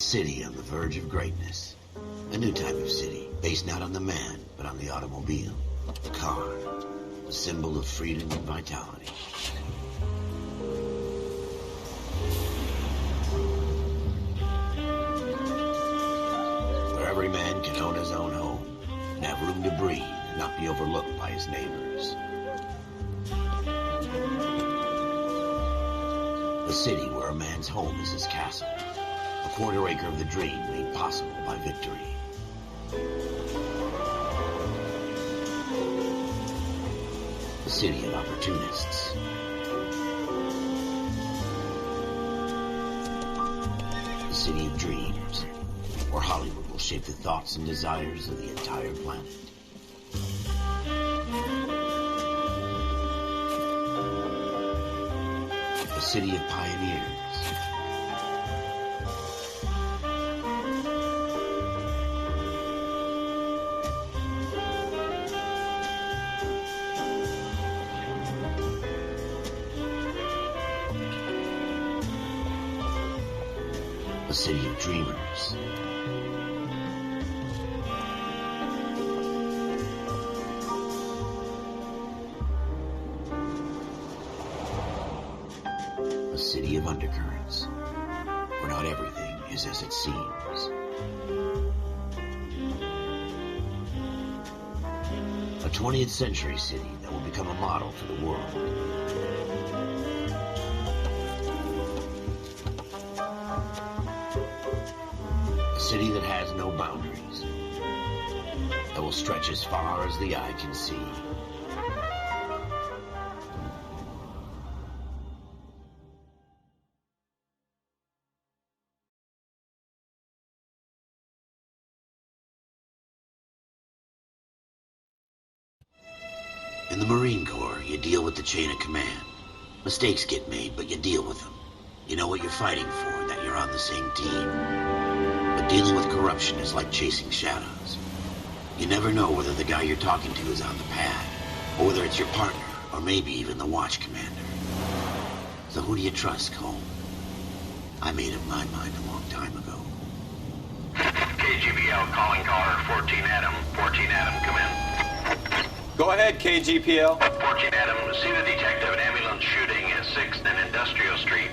City on the verge of greatness. A new type of city, based not on the man, but on the automobile. The car, a symbol of freedom and vitality. Where every man can own his own home, and have room to breathe and not be overlooked by his neighbors. A city where a man's home is his castle. A quarter acre of the dream made possible by victory. A city of opportunists. A city of dreams, where Hollywood will shape the thoughts and desires of the entire planet. A city of pioneers. A city of dreamers. A city of undercurrents, where not everything is as it seems. A 20th century city that will become a model for the world. A city that has no boundaries, that will stretch as far as the eye can see. In the Marine Corps, you deal with the chain of command. Mistakes get made, but you deal with them. You know what you're fighting for, and that you're on the same team. But dealing with corruption is like chasing shadows. You never know whether the guy you're talking to is on the pad, or whether it's your partner, or maybe even the watch commander. So who do you trust, Cole? I made up my mind a long time ago. KGPL calling caller 14 Adam. 14 Adam, come in. Go ahead, KGPL. 14 Adam, see the detective at ambulance shooting at 6th and Industrial Street.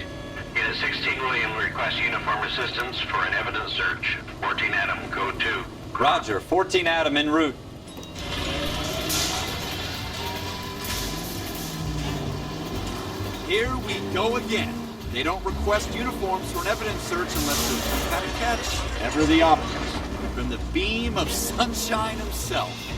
Unit 16 William requests uniform assistance for an evidence search. 14 Adam, code 2. Roger, 14 Adam en route. Here we go again. They don't request uniforms for an evidence search unless there's some kind of catch. Ever the opposite. From the beam of sunshine himself.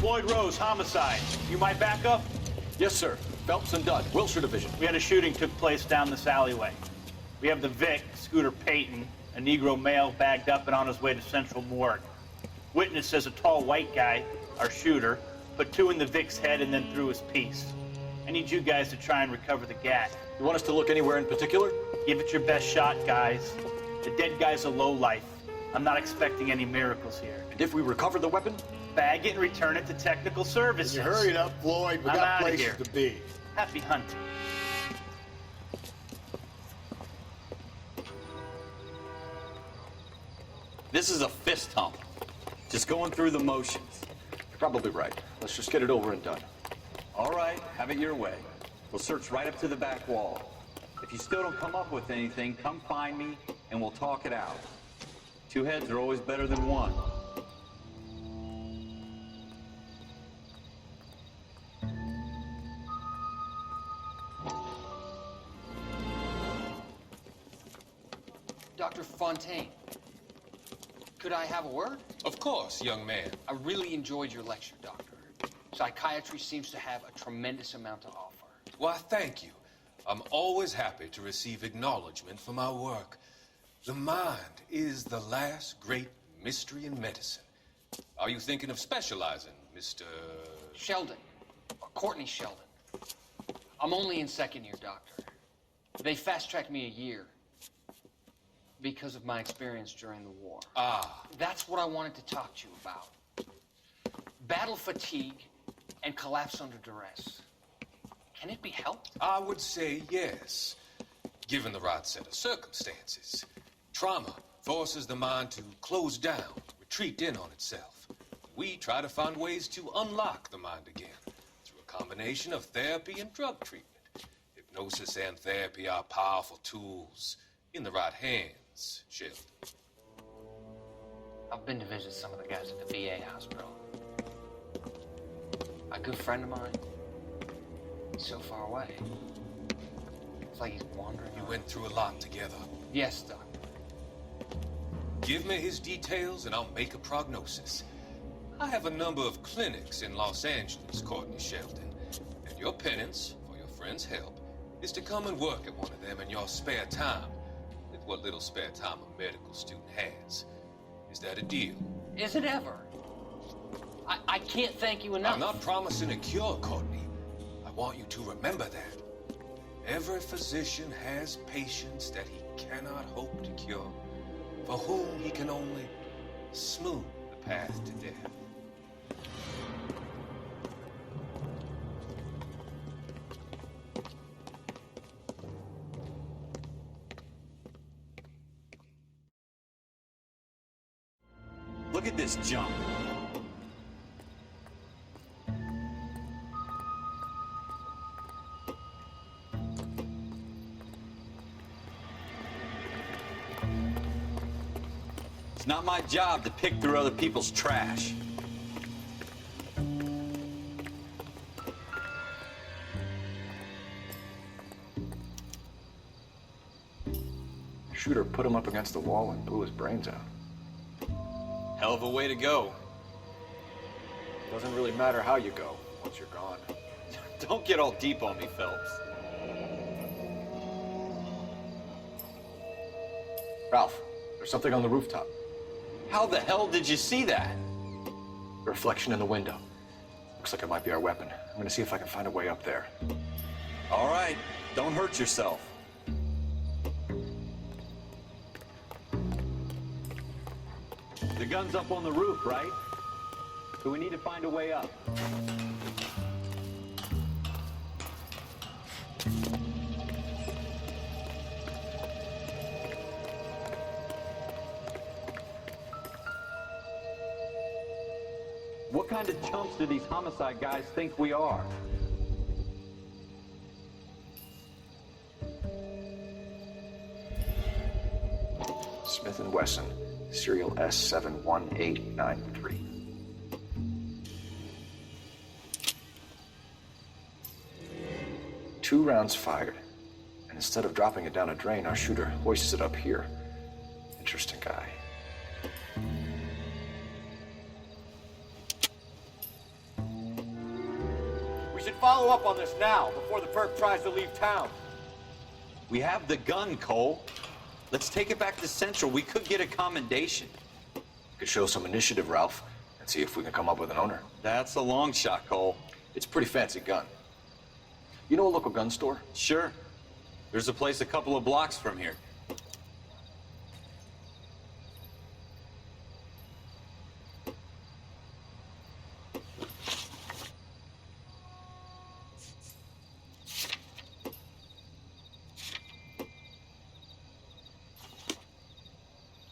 Floyd Rose, homicide. You might back up? Yes, sir. Phelps and Dunn, Wilshire Division. We had a shooting took place down this alleyway. We have the Vic, Scooter Payton, a Negro male bagged up and on his way to Central Morgue. Witness says a tall white guy, our shooter, put 2 in the Vic's head and then threw his piece. I need you guys to try and recover the gat. You want us to look anywhere in particular? Give it your best shot, guys. The dead guy's a lowlife. I'm not expecting any miracles here. And if we recover the weapon? Bag it and return it to technical services. You hurry up, Floyd. We I'm got outta places here. to be. Happy hunting. This is a fist hump. Just going through the motions. You're probably right. Let's just get it over and done. All right, have it your way. We'll search right up to the back wall. If you still don't come up with anything, come find me and we'll talk it out. 2 heads are always better than 1. Dr. Fontaine, could I have a word? Of course, young man. I really enjoyed your lecture, Doctor. Psychiatry seems to have a tremendous amount to offer. Why, thank you. I'm always happy to receive acknowledgement for my work. The mind is the last great mystery in medicine. Are you thinking of specializing, Mr. Sheldon. Courtney Sheldon. I'm only in second year, Doctor. They fast-tracked me a year because of my experience during the war. Ah. That's what I wanted to talk to you about. Battle fatigue and collapse under duress. Can it be helped? I would say yes, given the right set of circumstances. Trauma forces the mind to close down, retreat in on itself. We try to find ways to unlock the mind again through a combination of therapy and drug treatment. Hypnosis and therapy are powerful tools in the right hands, Sheldon. I've been to visit some of the guys at the VA hospital. A good friend of mine, he's so far away. It's like he's wandering You around. went through a lot together. Yes, Doctor. Give me his details and I'll make a prognosis. I have a number of clinics in Los Angeles, Courtney Sheldon, and your penance, for your friend's help, is to come and work at one of them in your spare time, with what little spare time a medical student has. Is that a deal? Is it ever? I can't thank you enough. I'm not promising a cure, Courtney. I want you to remember that. Every physician has patients that he cannot hope to cure, for whom he can only smooth the path to death. Look at this junk. It's not my job to pick through other people's trash. Shooter put him up against the wall and blew his brains out. Hell of a way to go. Doesn't really matter how you go once you're gone. Don't get all deep on me, Phelps. Ralph, there's something on the rooftop. How the hell did you see that? A reflection in the window. Looks like it might be our weapon. I'm gonna see if I can find a way up there. All right, don't hurt yourself. The gun's up on the roof, right? So we need to find a way up. What kind of chumps do these homicide guys think we are? Smith & Wesson, serial S71893. Two rounds fired, and instead of dropping it down a drain, our shooter hoists it up here. Interesting guy. We should follow up on this now, before the perp tries to leave town. We have the gun, Cole. Let's take it back to Central. We could get a commendation. Could show some initiative, Ralph, and see if we can come up with an owner. That's a long shot, Cole. It's a pretty fancy gun. You know a local gun store? Sure. There's a place a couple of blocks from here.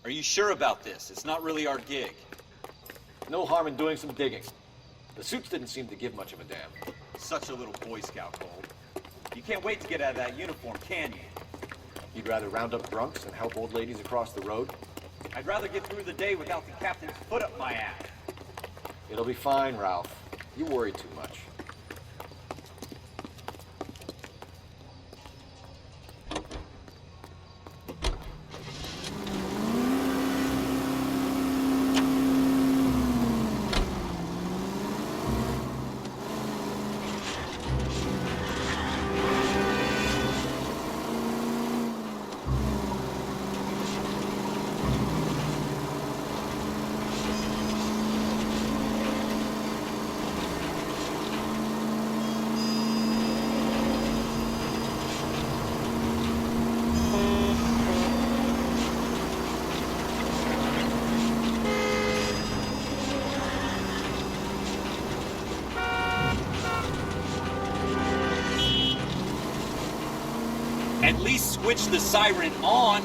Are you sure about this? It's not really our gig. No harm in doing some digging. The suits didn't seem to give much of a damn. Such a little Boy Scout, Cole. You can't wait to get out of that uniform, can you? You'd rather round up drunks and help old ladies across the road? I'd rather get through the day without the captain's foot up my ass. It'll be fine, Ralph. You worry too much. At least switch the siren on.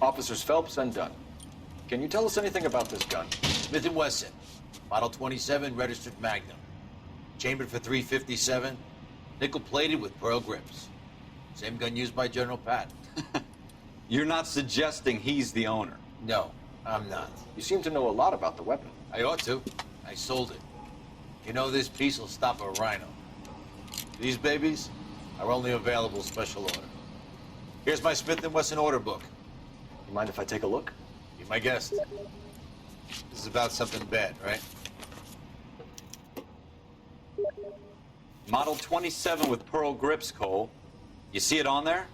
Officers Phelps and Dunn. Can you tell us anything about this gun? Smith & Wesson, model 27, registered Magnum. Chambered for .357, nickel-plated with pearl grips. Same gun used by General Patton. You're not suggesting he's the owner? No, I'm not. You seem to know a lot about the weapon. I ought to. I sold it. You know, this piece will stop a rhino. These babies are only available special order. Here's my Smith & Wesson order book. You mind if I take a look? Be my guest. This is about something bad, right? Model 27 with pearl grips, Cole. You see it on there?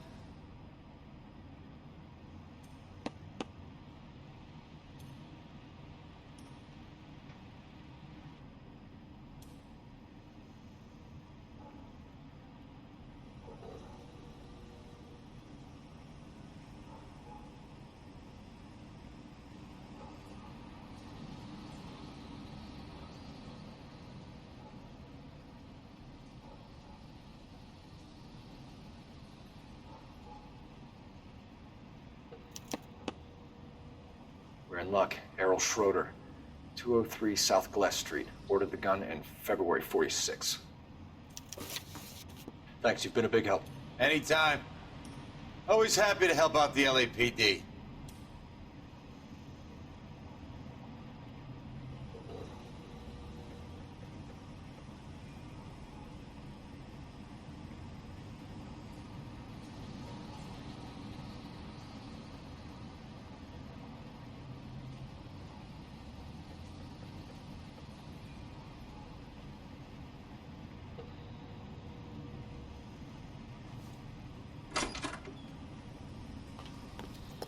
We're in luck. Errol Schroeder, 203 South Glass Street. Ordered the gun in February '46. Thanks, you've been a big help. Anytime. Always happy to help out the LAPD.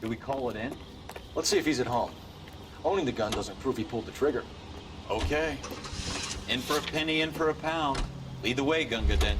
Do we call it in? Let's see if he's at home. Owning the gun doesn't prove he pulled the trigger. Okay. In for a penny, in for a pound. Lead the way, Gunga Din.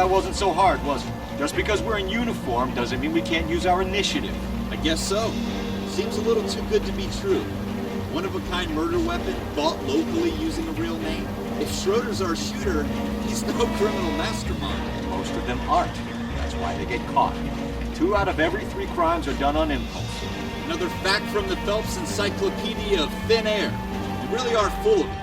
That wasn't so hard, was it? Just because we're in uniform doesn't mean we can't use our initiative. I guess so. Seems a little too good to be true. One-of-a-kind murder weapon bought locally using a real name. If Schroeder's our shooter, he's no criminal mastermind. Most of them aren't. That's why they get caught. 2 out of every 3 crimes are done on impulse. Another fact from the Phelps Encyclopedia of Thin Air. You really are full of it.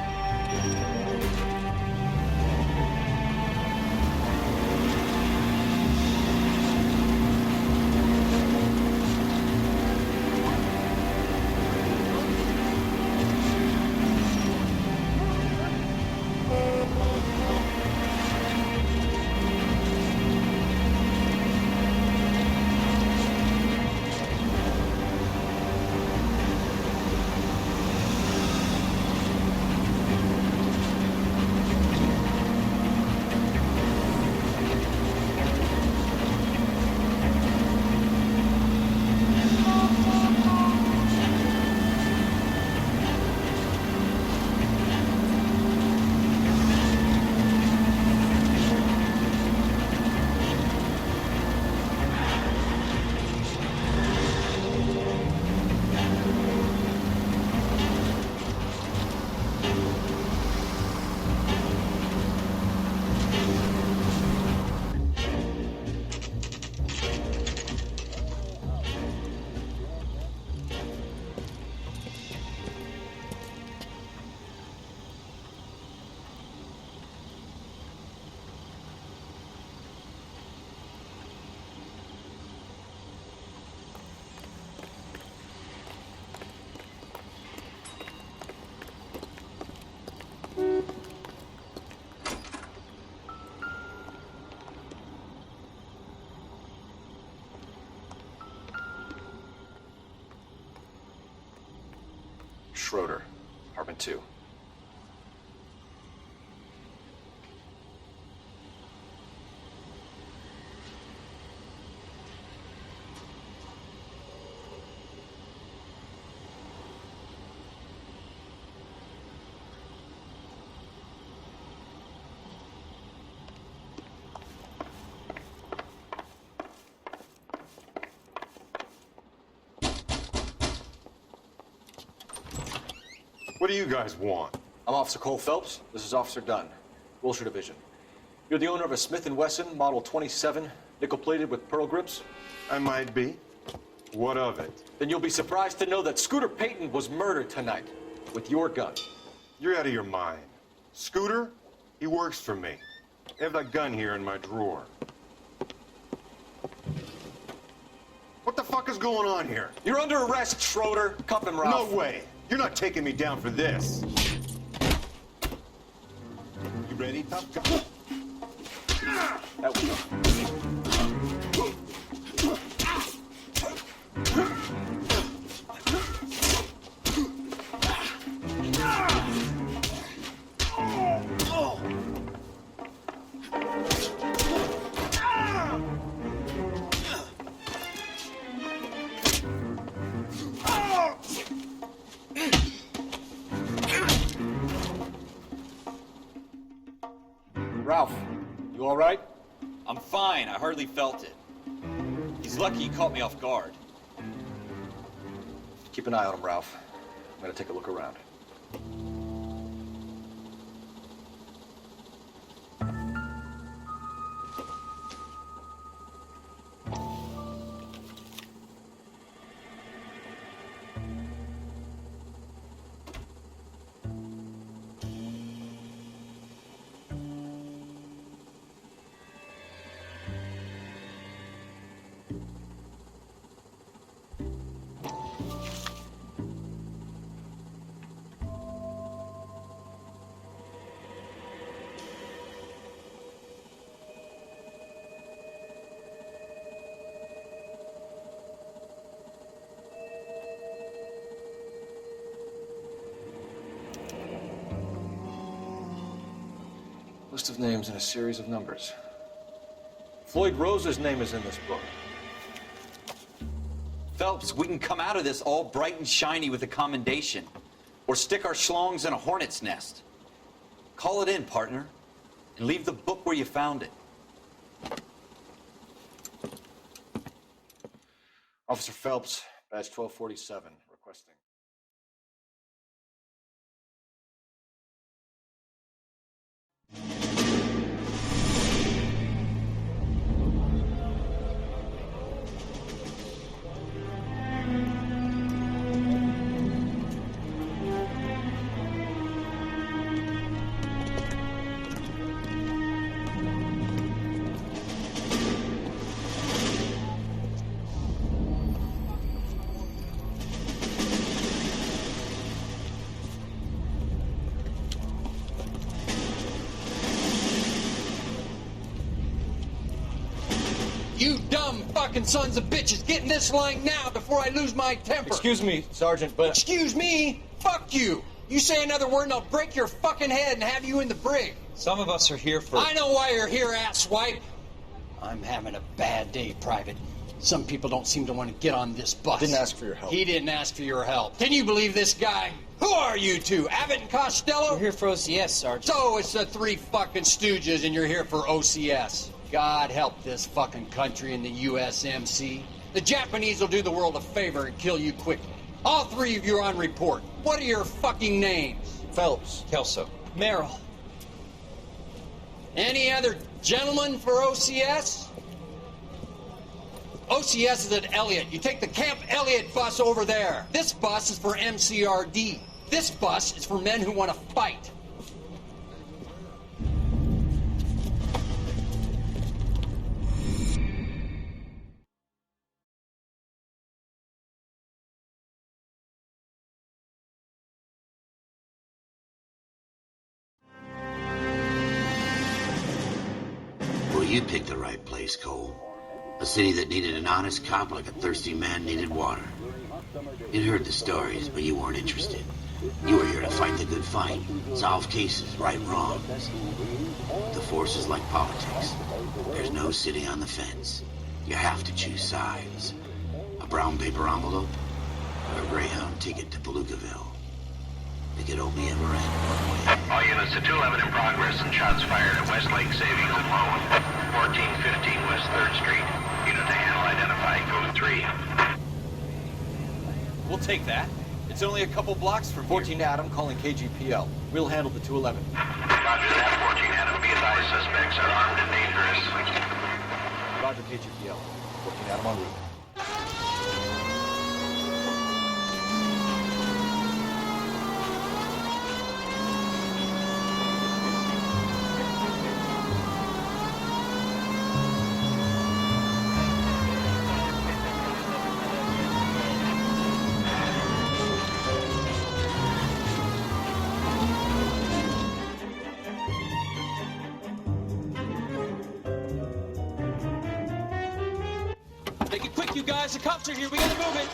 Schroeder, apartment 2. What do you guys want? I'm Officer Cole Phelps. This is Officer Dunn, Wilshire Division. You're the owner of a Smith & Wesson Model 27, nickel-plated with pearl grips? I might be. What of it? Then you'll be surprised to know that Scooter Payton was murdered tonight with your gun. You're out of your mind. Scooter? He works for me. I have that gun here in my drawer. What the fuck is going on here? You're under arrest, Schroeder. Cuff him, Ralph. No way. You're not taking me down for this. You ready, tough guy? That was Ralph, you all right? I'm fine. I hardly felt it. He's lucky he caught me off guard. Keep an eye on him, Ralph. I'm gonna take a look around. List of names and a series of numbers. Floyd Rose's name is in this book. Phelps, we can come out of this all bright and shiny with a commendation. Or stick our schlongs in a hornet's nest. Call it in, partner. And leave the book where you found it. Officer Phelps, badge 1247, requesting. You dumb fucking sons of bitches, get in this line now before I lose my temper. Excuse me, Sergeant, but... Excuse me? Fuck you. You say another word and I'll break your fucking head and have you in the brig. Some of us are here for... I know why you're here, asswipe. I'm having a bad day, Private. Some people don't seem to want to get on this bus. Didn't ask for your help. He didn't ask for your help. Can you believe this guy? Who are you two? Abbott and Costello? We're here for OCS, Sergeant. So it's the three fucking stooges and you're here for OCS. God help this fucking country and the USMC. The Japanese will do the world a favor and kill you quickly. All three of you are on report. What are your fucking names? Phelps. Kelso. Merrill. Any other gentlemen for OCS? OCS is at Elliott. You take the Camp Elliott bus over there. This bus is for MCRD. This bus is for men who want to fight. Well, you picked the right place, Cole. A city that needed an honest cop like a thirsty man needed water. You'd heard the stories, but you weren't interested. You were here to fight the good fight, solve cases, right wrongs. The force is like politics. There's no sitting on the fence. You have to choose sides. A brown paper envelope or a Greyhound ticket to Palookaville. It could only ever end one way. All units to 211 in progress and shots fired at Westlake Savings and Loan, 1415 West 3rd Street. Unit to handle identified, code 3. We'll take that. It's only a couple blocks from 14 Adam calling KGPL. We'll handle the 211. Roger that, 14 Adam. Be advised, suspects are armed and dangerous. Roger KGPL. 14 Adam en route. Make it quick, you guys. The cops are here. We gotta move it.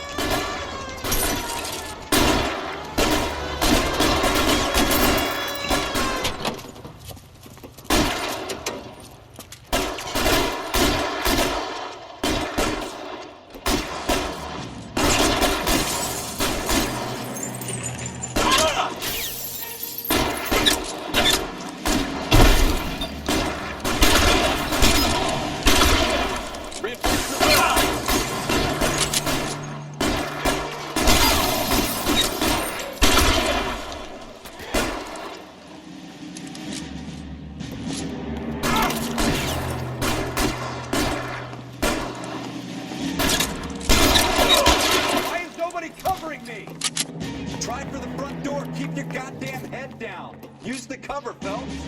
Try for the front door. Keep your goddamn head down. Use the cover, Phelps.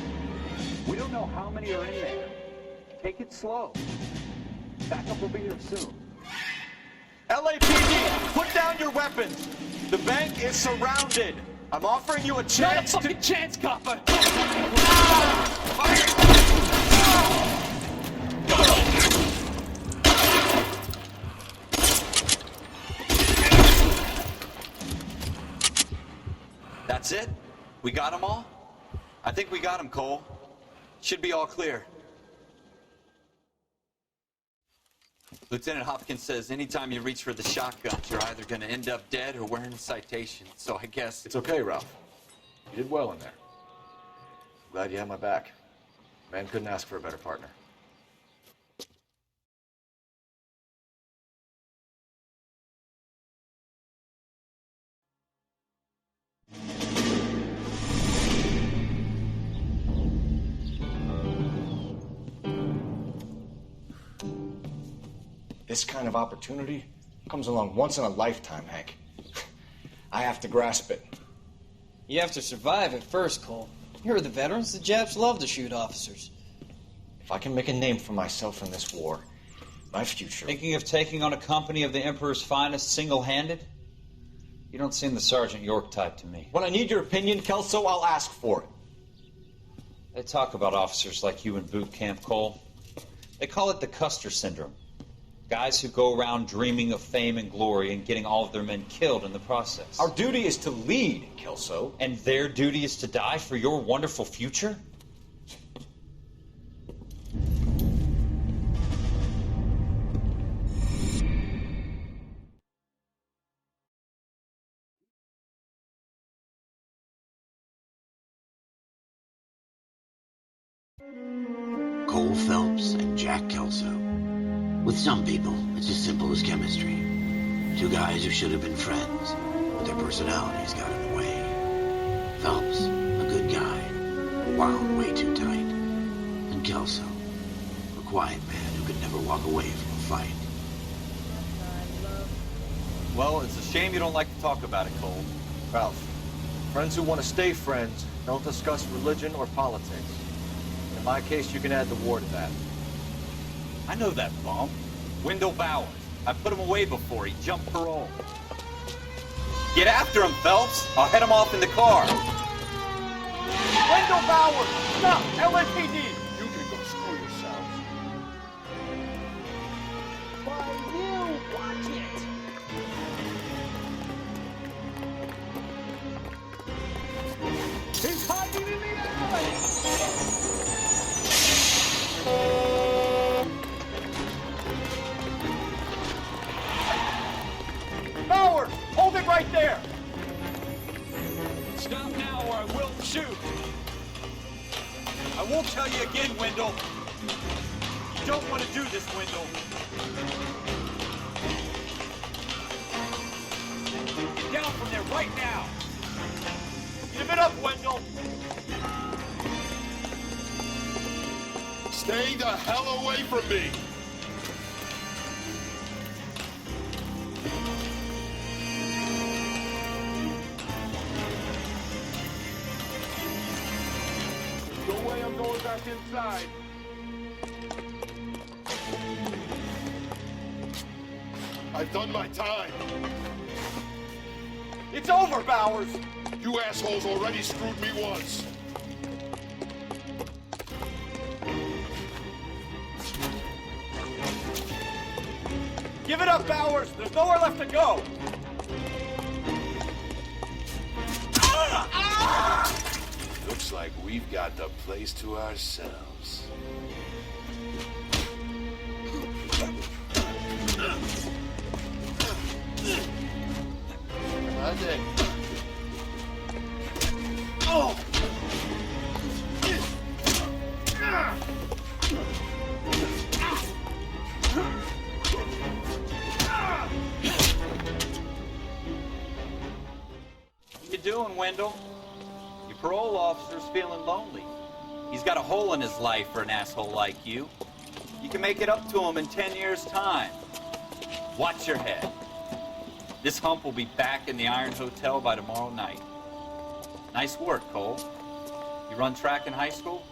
We don't know how many are in there. Take it slow. Backup will be here soon. LAPD, put down your weapons. The bank is surrounded. I'm offering you a chance Not a fucking chance, copper. That's it? We got them all? I think we got them, Cole. Should be all clear. Lieutenant Hopkins says anytime you reach for the shotgun, you're either going to end up dead or wearing a citation. So I guess... It's okay, Ralph. You did well in there. Glad you had my back. Man couldn't ask for a better partner. This kind of opportunity comes along once in a lifetime, Hank. I have to grasp it. You have to survive it first, Cole. Here are the veterans. The Japs love to shoot officers. If I can make a name for myself in this war, my future... Thinking of taking on a company of the Emperor's finest single-handed? You don't seem the Sergeant York type to me. When I need your opinion, Kelso, I'll ask for it. They talk about officers like you in boot camp, Cole. They call it the Custer Syndrome. Guys who go around dreaming of fame and glory and getting all of their men killed in the process. Our duty is to lead, Kelso. And their duty is to die for your wonderful future? Cole Phelps and Jack Kelso. With some people, it's as simple as chemistry. Two guys who should have been friends, but their personalities got in the way. Phelps, a good guy, wound way too tight. And Kelso, a quiet man who could never walk away from a fight. Well, it's a shame you don't like to talk about it, Cole. Ralph, friends who want to stay friends don't discuss religion or politics. In my case, you can add the war to that. I know that bum. Wendell Bowers. I put him away before he jumped parole. Get after him, Phelps. I'll head him off in the car. Wendell Bowers! Stop! LAPD! You can go screw yourselves. Why, you watch it! He's hiding in the alley! Howard! Hold it right there! Stop now or I will shoot! I won't tell you again, Wendell. You don't want to do this, Wendell. Get down from there right now! Give it up, Wendell! Stay the hell away from me! No way I'm going back inside. I've done my time. It's over, Bowers! You assholes already screwed me once. Give it up, Bowers! There's nowhere left to go! Looks like we've got the place to ourselves. How's it? Oh! What you doing, Wendell? Your parole officer's feeling lonely. He's got a hole in his life for an asshole like you. You can make it up to him in 10 years' time. Watch your head. This hump will be back in the Iron Hotel by tomorrow night. Nice work, Cole. You run track in high school?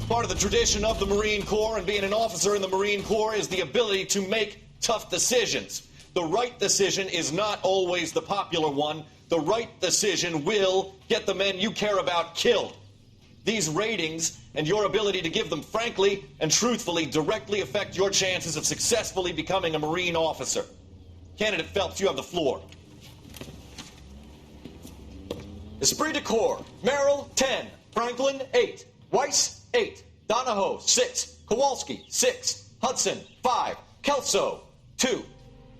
Part of the tradition of the Marine Corps and being an officer in the Marine Corps is the ability to make tough decisions. The right decision is not always the popular one. The right decision will get the men you care about killed. These ratings and your ability to give them frankly and truthfully directly affect your chances of successfully becoming a Marine officer. Candidate Phelps, you have the floor. Esprit de Corps, Merrill, 10. Franklin, 8. Weiss, 8. Donahoe, 6. Kowalski, 6. Hudson, 5. Kelso, 2.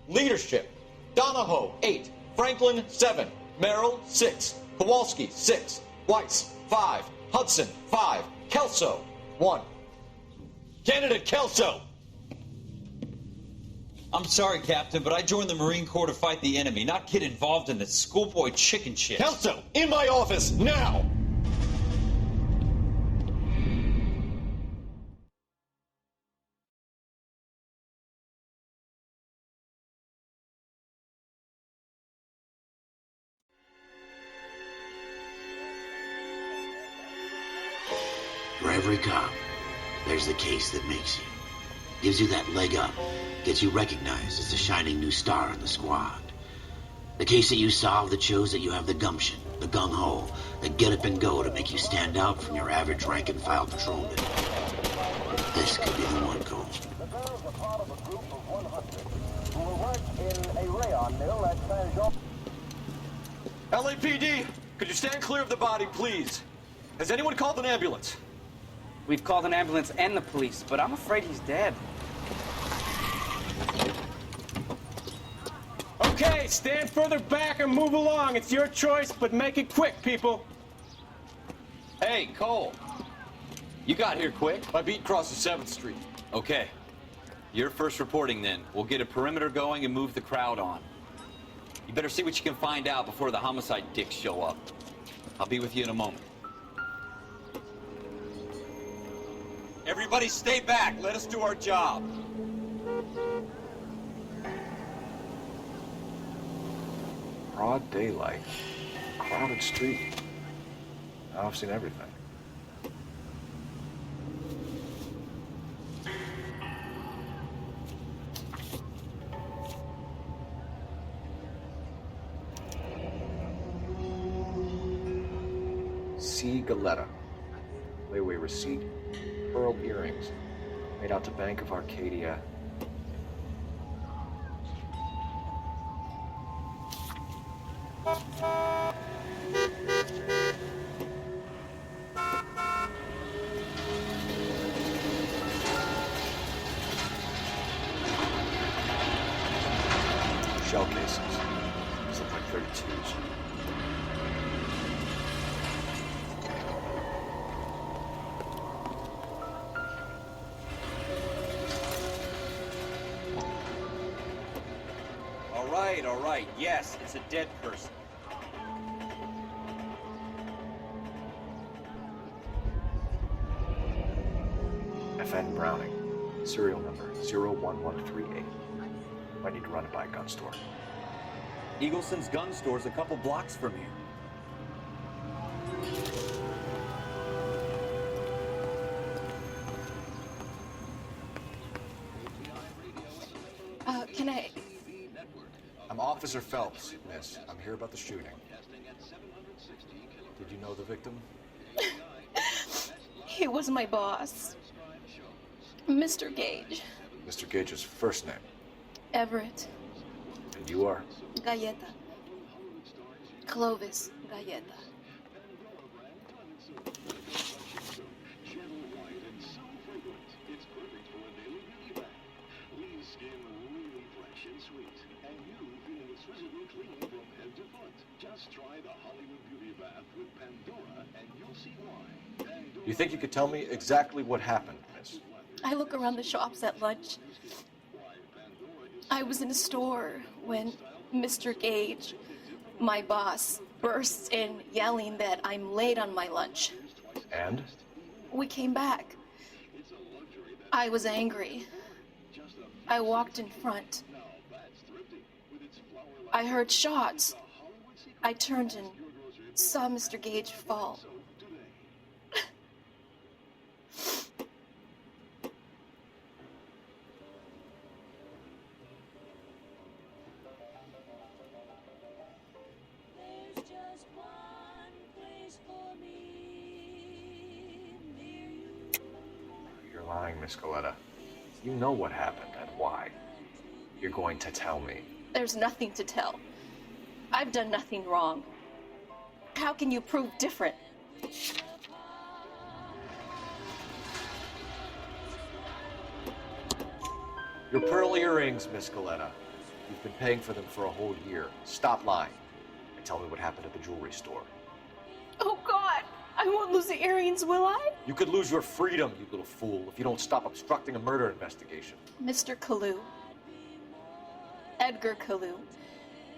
Leadership, Donahoe, 8. Franklin, 7. Merrill, 6. Kowalski, 6. Weiss, 5. Hudson, 5. Kelso, 1. Candidate Kelso! I'm sorry, Captain, but I joined the Marine Corps to fight the enemy, not get involved in this schoolboy chicken shit. Kelso, in my office, now! For every cop, there's the case that makes you. Gives you that leg up, gets you recognized as the shining new star in the squad. The case that you solve that shows that you have the gumption, the gung-ho, the get up and go to make you stand out from your average rank-and-file patrolman. This could be the one, Cole. The girls are part of a group of 100 who will work in a rayon mill at Saint-Jean. LAPD, could you stand clear of the body, please? Has anyone called an ambulance? We've called an ambulance and the police, but I'm afraid he's dead. Okay, stand further back or move along. It's your choice, but make it quick, people. Hey, Cole. You got here quick. My beat crosses 7th Street. Okay. You're first reporting then. We'll get a perimeter going and move the crowd on. You better see what you can find out before the homicide dicks show up. I'll be with you in a moment. Everybody stay back. Let us do our job. Broad daylight. Crowded street. Now I've seen everything. C. Galetta. Layaway receipt. Pearl earrings. Made out to Bank of Arcadia. Shell cases. These look like 32s. All right. Yes, it's a dead person. FN Browning. Serial number 01138. I need to run it by a gun store. Eagleson's gun store's a couple blocks from here. Can I... I'm Officer Phelps, miss. I'm here about the shooting. Did you know the victim? He was my boss. Mr. Gage. Mr. Gage's first name. Everett. And you are? Galleta. Clovis Galleta. You think you could tell me exactly what happened, miss? I look around the shops at lunch. I was in a store when Mr. Gage, my boss, bursts in yelling that I'm late on my lunch. And? We came back. I was angry. I walked in front. I heard shots. I turned and saw Mr. Gage fall. You're lying, Miss Galleta. You know what happened and why. You're going to tell me. There's nothing to tell. I've done nothing wrong. How can you prove different? Your pearl earrings, Miss Galleta. You've been paying for them for a whole year. Stop lying and tell me what happened at the jewelry store. Oh, God! I won't lose the earrings, will I? You could lose your freedom, you little fool, if you don't stop obstructing a murder investigation. Mr. Kalu. Edgar Kalu.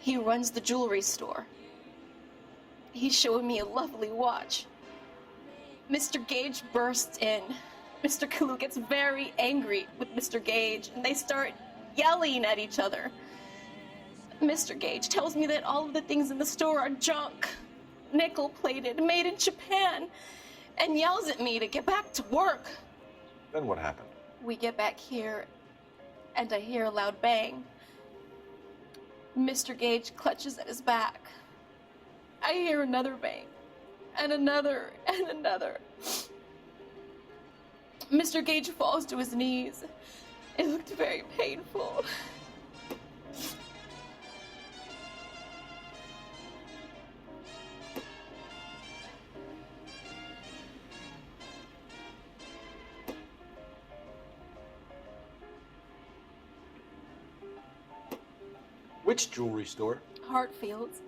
He runs the jewelry store. He showed me a lovely watch. Mr. Gage bursts in. Mr. Kalu gets very angry with Mr. Gage, and they start yelling at each other. Mr. Gage tells me that all of the things in the store are junk, nickel-plated, made in Japan, and yells at me to get back to work. Then what happened? We get back here, and I hear a loud bang. Mr. Gage clutches at his back. I hear another bang, and another, and another. Mr. Gage falls to his knees. It looked very painful. Which jewelry store? Hartfield's.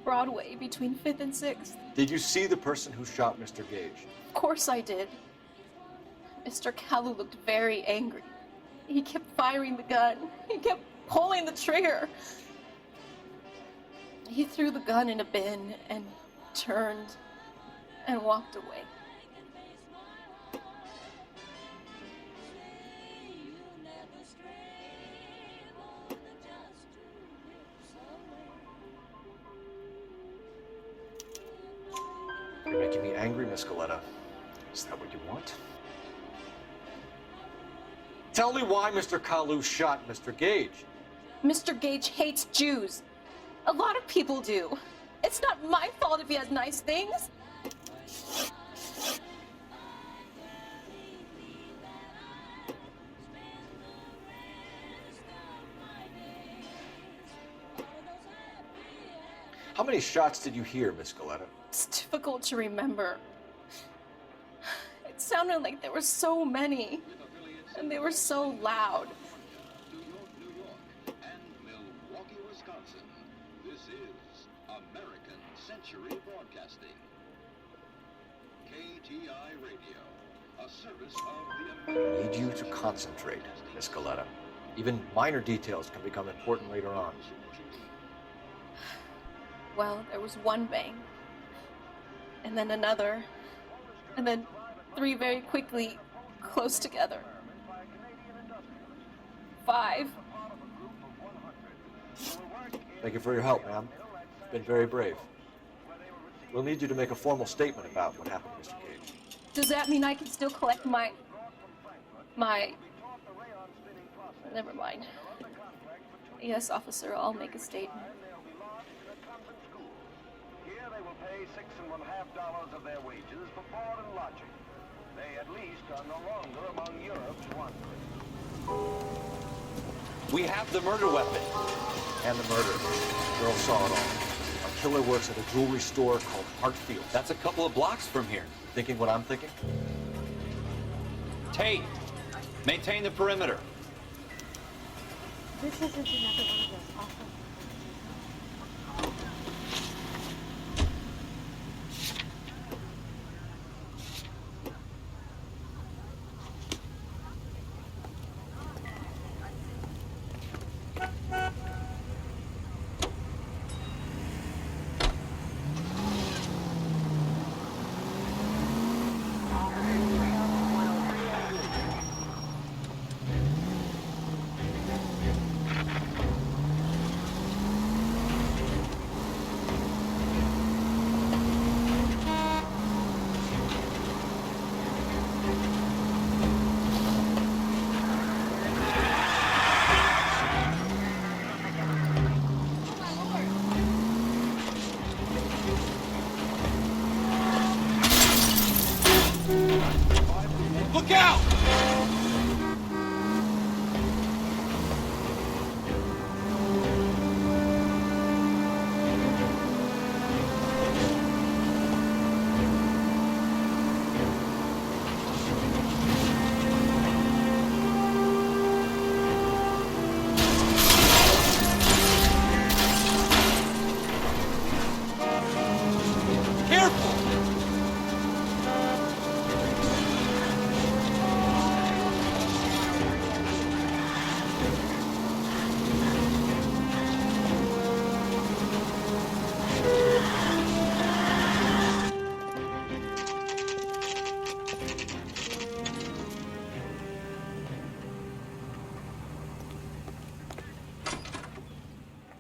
Broadway, between 5th and 6th. Did you see the person who shot Mr. Gage? Of course I did. Mr. Kalu looked very angry. He kept firing the gun. He kept pulling the trigger. He threw the gun in a bin and turned and walked away. You're making me angry, Miss Galleta. Is that what you want? Tell me why Mr. Kalu shot Mr. Gage. Mr. Gage hates Jews. A lot of people do. It's not my fault if he has nice things. How many shots did you hear, Miss Galleta? It's difficult to remember. It sounded like there were so many, and they were so loud. American Century Broadcasting. KTI Radio, a service of the I need you to concentrate, Miss Galetta. Even minor details can become important later on. Well, there was one bang, and then another, and then three very quickly, close together. 5. Thank you for your help, ma'am. You've been very brave. We'll need you to make a formal statement about what happened, Mr. Gage. Does that mean I can still collect my... Never mind. Yes, officer, I'll make a statement. Here they will pay $6.50 of their wages for board and lodging. They at least are no longer among Europe's wanderers. We have the murder weapon. And the murder. The girl saw it all. Our killer works at a jewelry store called Hartfield. That's a couple of blocks from here. Thinking what I'm thinking? Tate, maintain the perimeter. This isn't another one of those awful... Look out!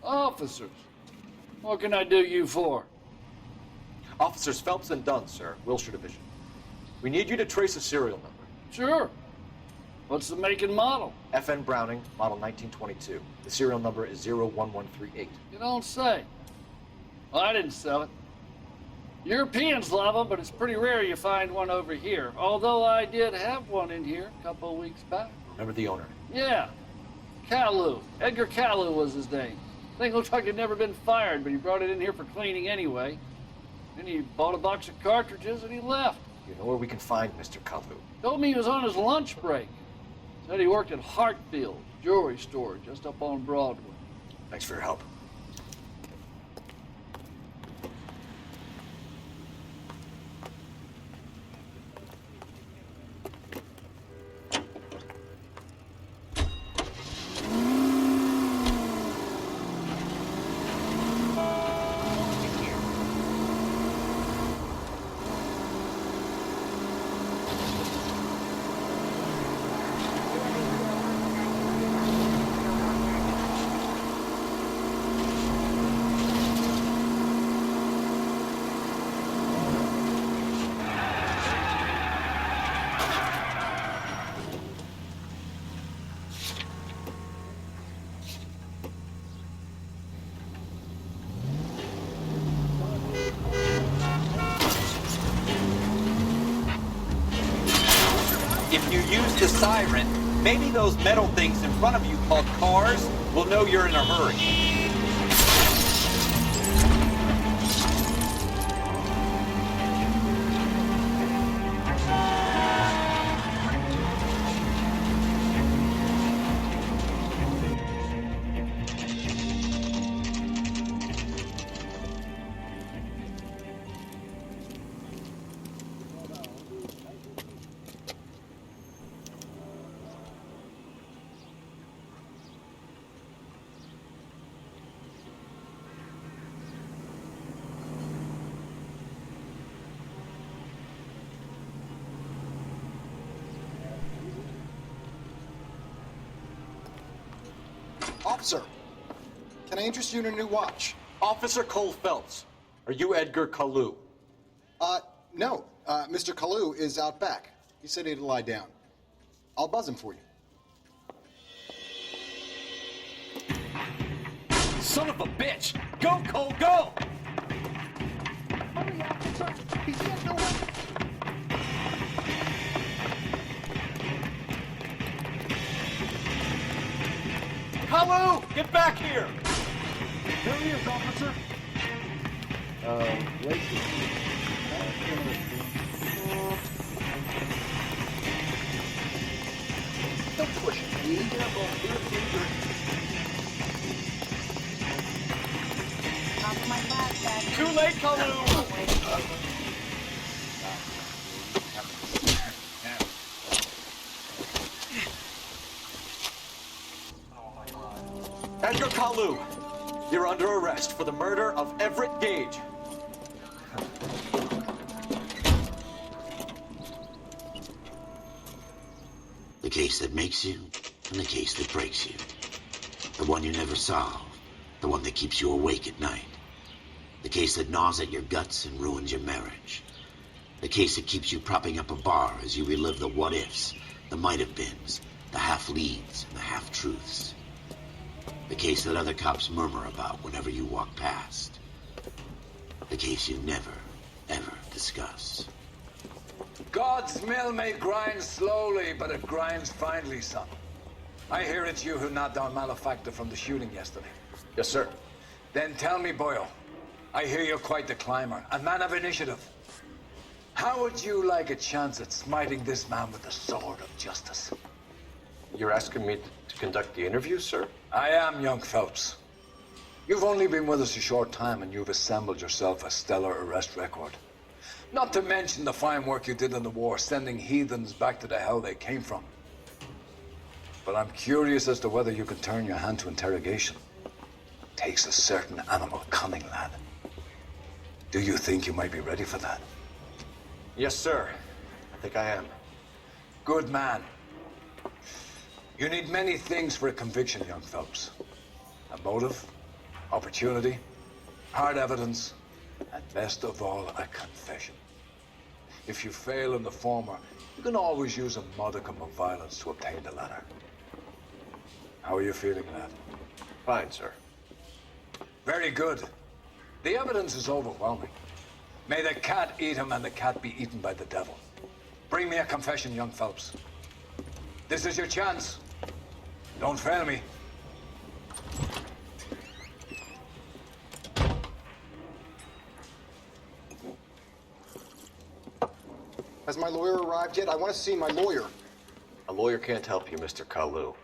Officers, what can I do you for? Officers Phelps and Dunn, sir, Wilshire Division. We need you to trace a serial number. Sure. What's the make and model? FN Browning, model 1922. The serial number is 01138. You don't say. Well, I didn't sell it. Europeans love them, but it's pretty rare you find one over here. Although I did have one in here a couple of weeks back. Remember the owner? Yeah. Caillou. Edgar Caillou was his name. Thing looked like he'd never been fired, but he brought it in here for cleaning anyway. Then he bought a box of cartridges and he left. You know where we can find Mr. Caillou? Told me he was on his lunch break. Said he worked at Hartfield, jewelry store just up on Broadway. Thanks for your help. If you use the siren, maybe those metal things in front of you called cars will know you're in a hurry. Sir, can I interest you in a new watch? Officer Cole Phelps, are you Edgar Kalu? No. Mr. Kalu is out back. He said he'd lie down. I'll buzz him for you. Son of a bitch! Go, Cole, go! Hurry, officer! He's getting away! Kalu! Get back here! Here he is, officer. Wait. Don't push me. Too late, Kalu! Edgar Kalu, you're under arrest for the murder of Everett Gage. The case that makes you, and the case that breaks you. The one you never solve, the one that keeps you awake at night. The case that gnaws at your guts and ruins your marriage. The case that keeps you propping up a bar as you relive the what-ifs, the might-have-beens, the half-leads, and the half-truths. The case that other cops murmur about whenever you walk past. The case you never, ever discuss. God's mill may grind slowly, but it grinds finely, son. I hear it's you who knocked down Malefactor from the shooting yesterday. Yes, sir. Then tell me, Boyle, I hear you're quite the climber, a man of initiative. How would you like a chance at smiting this man with the sword of justice? You're asking me to conduct the interview, sir? I am, young Phelps. You've only been with us a short time, and you've assembled yourself a stellar arrest record. Not to mention the fine work you did in the war, sending heathens back to the hell they came from. But I'm curious as to whether you can turn your hand to interrogation. Takes a certain animal cunning, lad. Do you think you might be ready for that? Yes, sir. I think I am. Good man. You need many things for a conviction, young Phelps. A motive, opportunity, hard evidence, and best of all, a confession. If you fail in the former, you can always use a modicum of violence to obtain the latter. How are you feeling, lad? Fine, sir. Very good. The evidence is overwhelming. May the cat eat him and the cat be eaten by the devil. Bring me a confession, young Phelps. This is your chance. Don't fail me. Has my lawyer arrived yet? I want to see my lawyer. A lawyer can't help you, Mr. Kalu.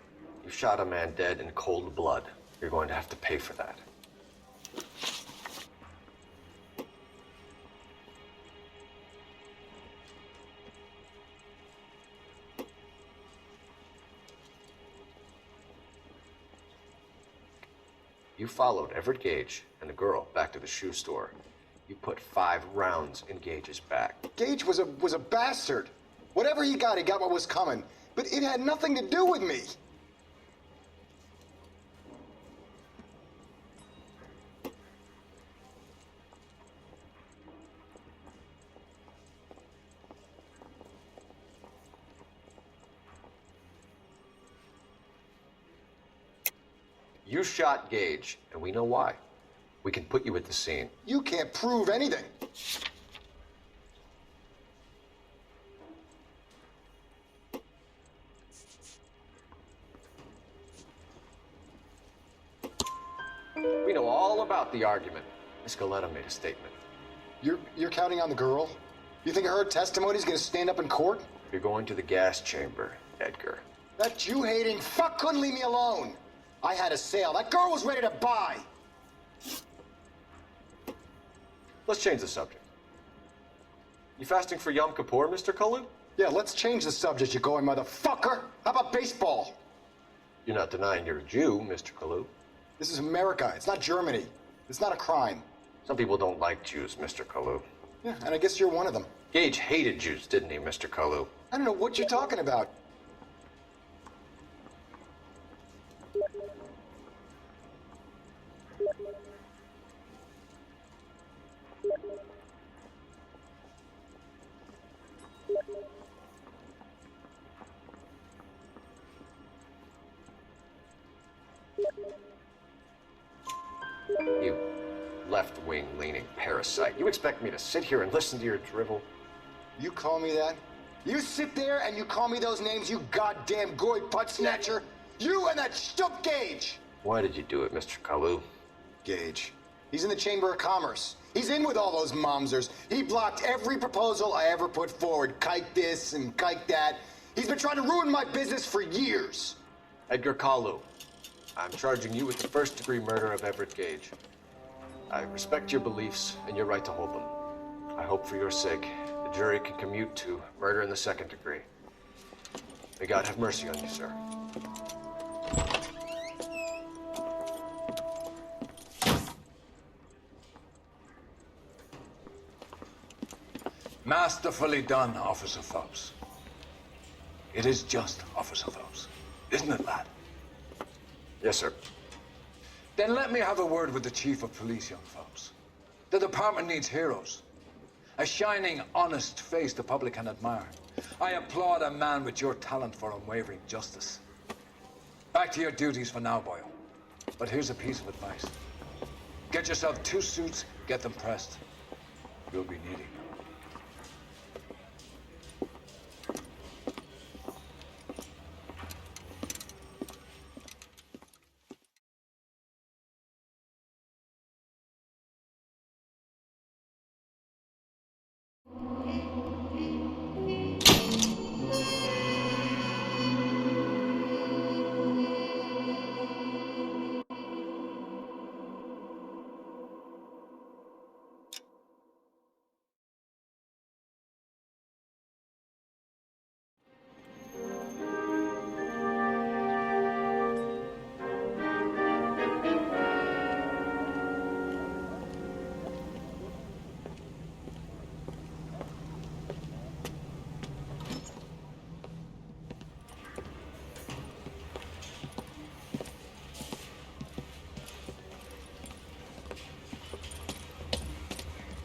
You shot a man dead in cold blood. You're going to have to pay for that. You followed Everett Gage and the girl back to the shoe store. You put 5 rounds in Gage's back. Gage was a bastard. Whatever he got what was coming. But it had nothing to do with me. You shot Gage, and we know why. We can put you at the scene. You can't prove anything. We know all about the argument. Miss Galetta made a statement. You're counting on the girl? You think her testimony's gonna stand up in court? You're going to the gas chamber, Edgar. That Jew-hating fuck couldn't leave me alone. I had a sale. That girl was ready to buy. Let's change the subject. You fasting for Yom Kippur, Mr. Cullen? Yeah, let's change the subject, you going motherfucker. How about baseball? You're not denying you're a Jew, Mr. Kalu. This is America. It's not Germany. It's not a crime. Some people don't like Jews, Mr. Kalu. Yeah, and I guess you're one of them. Gage hated Jews, didn't he, Mr. Kalu? I don't know what you're talking about. You left-wing leaning parasite. You expect me to sit here and listen to your drivel? You call me that? You sit there and you call me those names, you goddamn goy putt snatcher? You and that stup Gage! Why did you do it, Mr. Kalu? Gage. He's in the Chamber of Commerce. He's in with all those momsers. He blocked every proposal I ever put forward. Kike this and kike that. He's been trying to ruin my business for years. Edgar Kalu, I'm charging you with the first-degree murder of Everett Gage. I respect your beliefs and your right to hold them. I hope for your sake the jury can commute to murder in the second degree. May God have mercy on you, sir. Masterfully done, Officer Phelps. It is just, Officer Phelps. Isn't it, lad? Yes, sir. Then let me have a word with the Chief of Police, young Phelps. The department needs heroes. A shining, honest face the public can admire. I applaud a man with your talent for unwavering justice. Back to your duties for now, boyo. But here's a piece of advice. Get yourself 2 suits, get them pressed. You'll be needing them.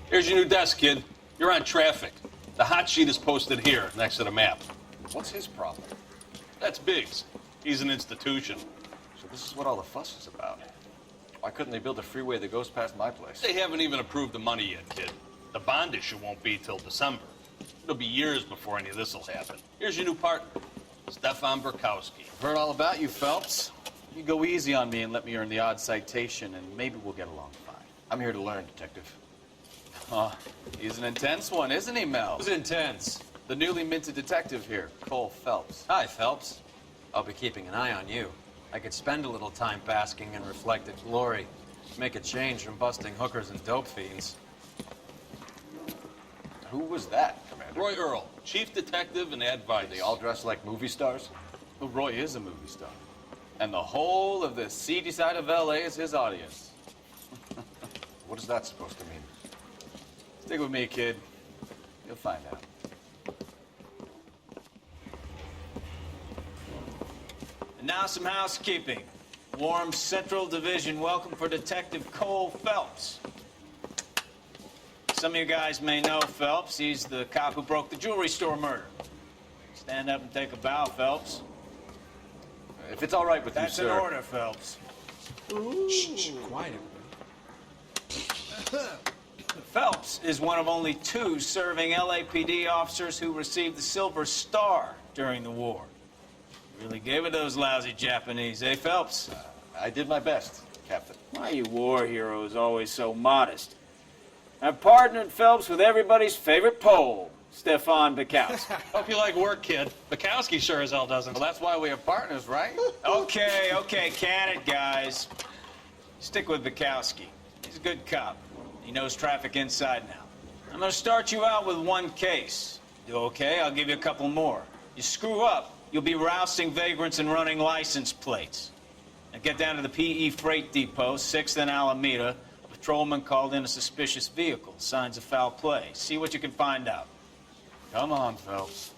Here's your new desk, kid. You're on traffic. The hot sheet is posted here, next to the map. What's his problem? That's Biggs. He's an institution. So this is what all the fuss is about. Why couldn't they build a freeway that goes past my place? They haven't even approved the money yet, kid. The bond issue won't be till December. It'll be years before any of this will happen. Here's your new partner, Stefan Burkowski. I've heard all about you, Phelps. You go easy on me and let me earn the odd citation, and maybe we'll get along fine. I'm here to learn, Detective. Oh, he's an intense one, isn't he, Mel? Who's intense? The newly minted detective here, Cole Phelps. Hi, Phelps. I'll be keeping an eye on you. I could spend a little time basking in reflected glory. Make a change from busting hookers and dope fiends. Who was that, Commander? Roy Earl, chief detective and advisor. They all dress like movie stars? Well, Roy is a movie star. And the whole of the seedy side of L.A. is his audience. What is that supposed to mean? Stick with me, kid. You'll find out. And now some housekeeping. Warm Central Division welcome for Detective Cole Phelps. Some of you guys may know Phelps. He's the cop who broke the jewelry store murder. Stand up and take a bow, Phelps. If it's all right with That's you, sir. That's in order, Phelps. Shh, quiet, everybody. Phelps is one of only 2 serving LAPD officers who received the Silver Star during the war. Really gave it those lousy Japanese, eh, Phelps? I did my best, Captain. Why are you war heroes always so modest? I've partnered Phelps with everybody's favorite Pole, Stefan Bukowski. Hope you like work, kid. Bukowski sure as hell doesn't. Well, that's why we have partners, right? Okay, can it, guys. Stick with Bukowski. He's a good cop. He knows traffic inside now. I'm gonna start you out with 1 case. Do okay? I'll give you a couple more. You screw up, you'll be rousting vagrants and running license plates. Now get down to the PE Freight Depot, 6th and Alameda. A patrolman called in a suspicious vehicle. Signs of foul play. See what you can find out. Come on, Phelps.